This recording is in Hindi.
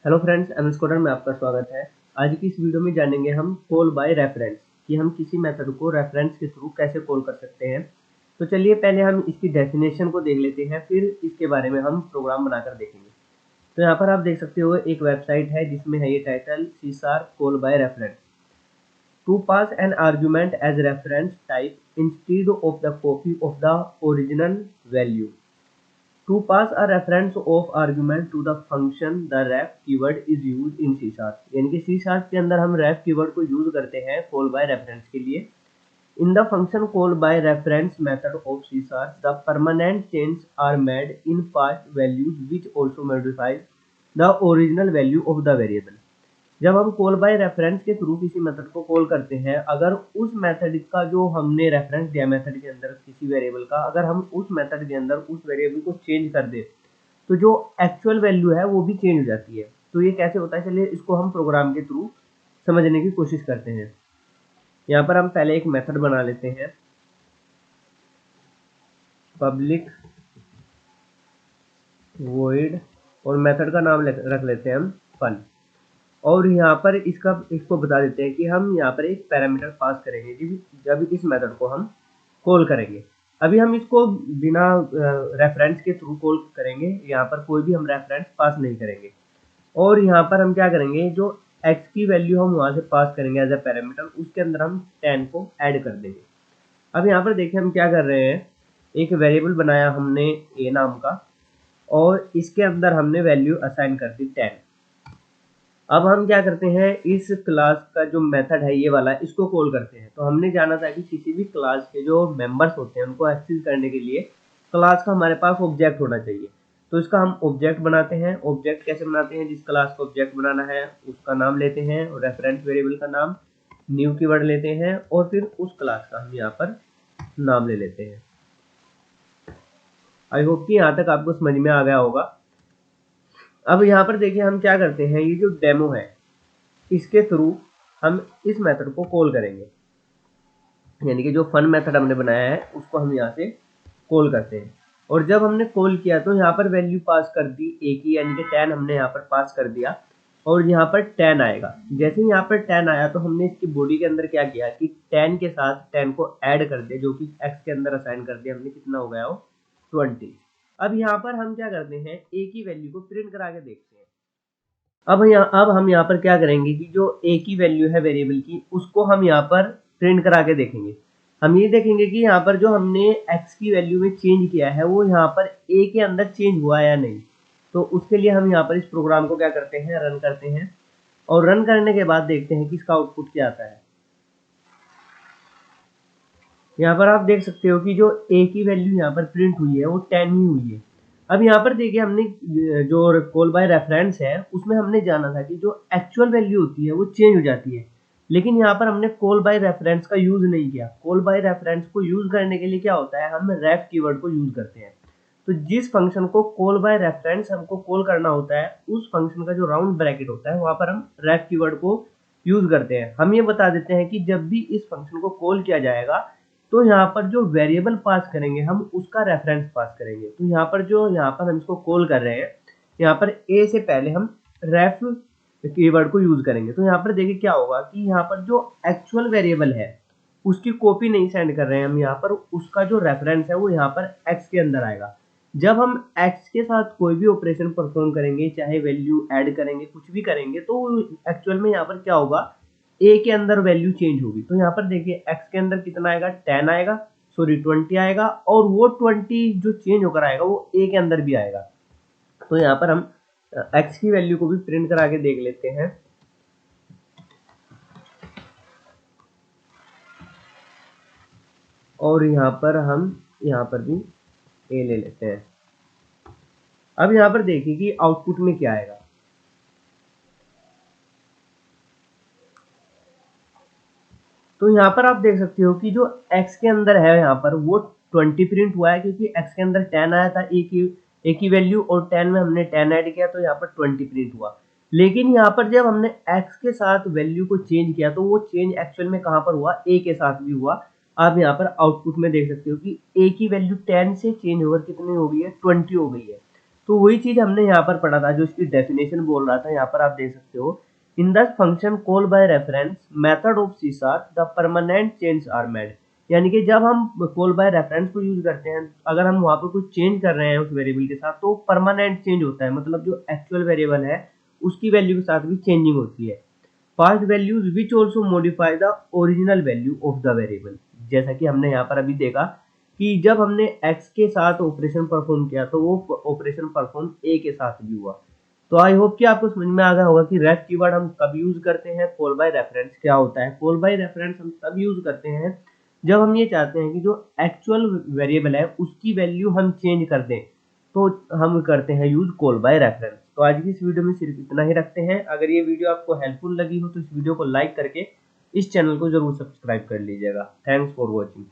हेलो फ्रेंड्स, एमएस कोडर में आपका स्वागत है। आज की इस वीडियो में जानेंगे हम कॉल बाय रेफरेंस कि हम किसी मेथड को रेफरेंस के थ्रू कैसे कॉल कर सकते हैं। तो चलिए पहले हम इसकी डेफिनेशन को देख लेते हैं, फिर इसके बारे में हम प्रोग्राम बनाकर देखेंगे। तो यहाँ पर आप देख सकते हो एक वेबसाइट है जिसमें है ये title C sharp call by reference to pass an argument as reference type instead of the copy of the original value. To pass a reference of argument to the function, the ref keyword is used in C sharp। यानी कि C sharp के अंदर हम ref keyword को यूज करते हैं call by reference के लिए। In the function call by reference method of C sharp, the permanent changes are made in past values which also modifies the original value of the variable। जब हम कॉल बाय रेफरेंस के थ्रू किसी मेथड को कॉल करते हैं, अगर उस मेथड का जो हमने रेफरेंस दिया मेथड के अंदर किसी वेरिएबल का, अगर हम उस मेथड के अंदर उस वेरिएबल को चेंज कर दे तो जो एक्चुअल वैल्यू है वो भी चेंज हो जाती है। तो ये कैसे होता है, चलिए इसको हम प्रोग्राम के थ्रू समझने की कोशिश करते हैं। यहाँ पर हम पहले एक मेथड बना लेते हैं, पब्लिक वॉइड, और मेथड का नाम रख लेते हैं हम फन। और यहाँ पर इसको बता देते हैं कि हम यहाँ पर एक पैरामीटर पास करेंगे जब इस मेथड को हम कॉल करेंगे। अभी हम इसको बिना रेफरेंस के थ्रू कॉल करेंगे, यहाँ पर कोई भी हम रेफरेंस पास नहीं करेंगे। और यहाँ पर हम क्या करेंगे, जो x की वैल्यू हम वहाँ से पास करेंगे एज ए पैरामीटर, उसके अंदर हम 10 को ऐड कर देंगे। अब यहाँ पर देखिए हम क्या कर रहे हैं, एक वेरिएबल बनाया हमने a नाम का, और इसके अंदर हमने वैल्यू असाइन कर दी 10। अब हम क्या करते हैं, इस क्लास का जो मेथड है ये वाला, इसको कॉल करते हैं। तो हमने जाना था कि किसी भी क्लास के जो मेंबर्स होते हैं उनको एक्सेस करने के लिए क्लास का हमारे पास ऑब्जेक्ट होना चाहिए। तो इसका हम ऑब्जेक्ट बनाते हैं। ऑब्जेक्ट कैसे बनाते हैं, जिस क्लास को ऑब्जेक्ट बनाना है उसका नाम लेते हैं, रेफरेंस वेरिएबल का नाम, न्यू कीवर्ड लेते हैं, और फिर उस क्लास का हम यहाँ पर नाम ले लेते हैं। आई होप कि यहाँ तक आपको समझ में आ गया होगा। अब यहाँ पर देखिए हम क्या करते हैं, ये जो डेमो है इसके थ्रू हम इस मेथड को कॉल करेंगे। यानी कि जो फन मेथड हमने बनाया है उसको हम यहाँ से कॉल करते हैं। और जब हमने कॉल किया तो यहाँ पर वैल्यू पास कर दी a की, यानी कि 10 हमने यहाँ पर पास कर दिया, और यहाँ पर 10 आएगा। जैसे ही यहाँ पर 10 आया तो हमने इसकी बॉडी के अंदर क्या किया कि 10 के साथ 10 को ऐड कर दिया, जो कि x के अंदर असाइन कर दिया हमने। कितना हो गया वो 20। अब यहाँ पर हम क्या करते हैं, a की वैल्यू को प्रिंट करा के देखते हैं। अब हम यहाँ पर क्या करेंगे कि जो a की वैल्यू है वेरिएबल की, उसको हम यहाँ पर प्रिंट करा के देखेंगे। हम ये देखेंगे कि यहाँ पर जो हमने x की वैल्यू में चेंज किया है वो यहाँ पर a के अंदर चेंज हुआ या नहीं। तो उसके लिए हम यहाँ पर इस प्रोग्राम को क्या करते हैं, रन करते हैं, और रन करने के बाद देखते हैं कि इसका आउटपुट क्या आता है। यहाँ पर आप देख सकते हो कि जो a की वैल्यू यहाँ पर प्रिंट हुई है वो 10 ही हुई है। अब यहाँ पर देखिए हमने जो कॉल बाय रेफरेंस है उसमें हमने जाना था कि जो एक्चुअल वैल्यू होती है वो चेंज हो जाती है, लेकिन यहाँ पर हमने कॉल बाय रेफरेंस का यूज नहीं किया। कॉल बाय रेफरेंस को यूज करने के लिए क्या होता है, हम रेफ कीवर्ड को यूज करते हैं। तो जिस फंक्शन को कॉल बाय रेफरेंस हमको कॉल करना होता है, उस फंक्शन का जो राउंड ब्रैकेट होता है वहां पर हम रेफ कीवर्ड को यूज करते हैं। हम ये बता देते हैं कि जब भी इस फंक्शन को कॉल किया जाएगा तो यहाँ पर जो वेरिएबल पास करेंगे हम उसका रेफरेंस पास करेंगे। तो यहाँ पर हम इसको कॉल कर रहे हैं, यहाँ पर a से पहले हम रेफ कीवर्ड को यूज करेंगे। तो यहाँ पर देखिए क्या होगा कि यहाँ पर जो एक्चुअल वेरिएबल है उसकी कॉपी नहीं सेंड कर रहे हैं हम, यहाँ पर उसका जो रेफरेंस है वो यहाँ पर x के अंदर आएगा। जब हम x के साथ कोई भी ऑपरेशन परफॉर्म करेंगे, चाहे वैल्यू ऐड करेंगे, कुछ भी करेंगे, तो एक्चुअल में यहाँ पर क्या होगा, a के अंदर वैल्यू चेंज होगी। तो यहाँ पर देखिए x के अंदर कितना आएगा, 10 आएगा, सॉरी 20 आएगा, और वो 20 जो चेंज होकर आएगा वो a के अंदर भी आएगा। तो यहाँ पर हम x की वैल्यू को भी प्रिंट करा के देख लेते हैं। और यहाँ पर हम यहाँ पर भी a ले लेते हैं। अब यहाँ पर देखिए कि आउटपुट में क्या आएगा। तो यहाँ पर आप देख सकते हो कि जो x के अंदर है यहाँ पर वो 20 प्रिंट हुआ है, क्योंकि x के अंदर 10 आया था a की वैल्यू, और 10 में हमने 10 ऐड किया तो यहाँ पर 20 प्रिंट हुआ। लेकिन यहाँ पर जब हमने x के साथ वैल्यू को चेंज किया तो वो चेंज एक्चुअल में कहाँ पर हुआ, a के साथ भी हुआ। आप यहाँ पर आउटपुट में देख सकते हो कि a की वैल्यू 10 से चेंज होकर कितनी हो गई है, 20 हो गई है। तो वही चीज हमने यहाँ पर पढ़ा था, जो इसकी डेफिनेशन बोल रहा था, यहाँ पर आप देख सकते हो। In the function call by reference method of सीसार the permanent change are made. यानी कि जब हम कॉल बाय रेफरेंस को यूज करते हैं, अगर हम वहां पर कुछ चेंज कर रहे हैं उस वेरिएबल के साथ, तो परमानेंट चेंज होता है, मतलब जो एक्चुअल वेरिएबल है उसकी वैल्यू के साथ भी चेंजिंग होती है। Past values which also modify the original value of the variable. जैसा कि हमने यहाँ पर अभी देखा कि जब हमने x के साथ ऑपरेशन परफॉर्म किया तो वो ऑपरेशन परफॉर्म a के साथ भी हुआ। तो आई होप कि आपको समझ में आ गया होगा कि रेफ कीवर्ड हम कब यूज करते हैं, कॉल बाय रेफरेंस क्या होता है। कॉल बाय रेफरेंस हम तब यूज करते हैं जब हम ये चाहते हैं कि जो एक्चुअल वेरिएबल है उसकी वैल्यू हम चेंज कर दें, तो हम करते हैं यूज कॉल बाय रेफरेंस। तो आज की इस वीडियो में सिर्फ इतना ही रखते हैं। अगर ये वीडियो आपको हेल्पफुल लगी हो तो इस वीडियो को लाइक करके इस चैनल को जरूर सब्सक्राइब कर लीजिएगा। Thanks for watching.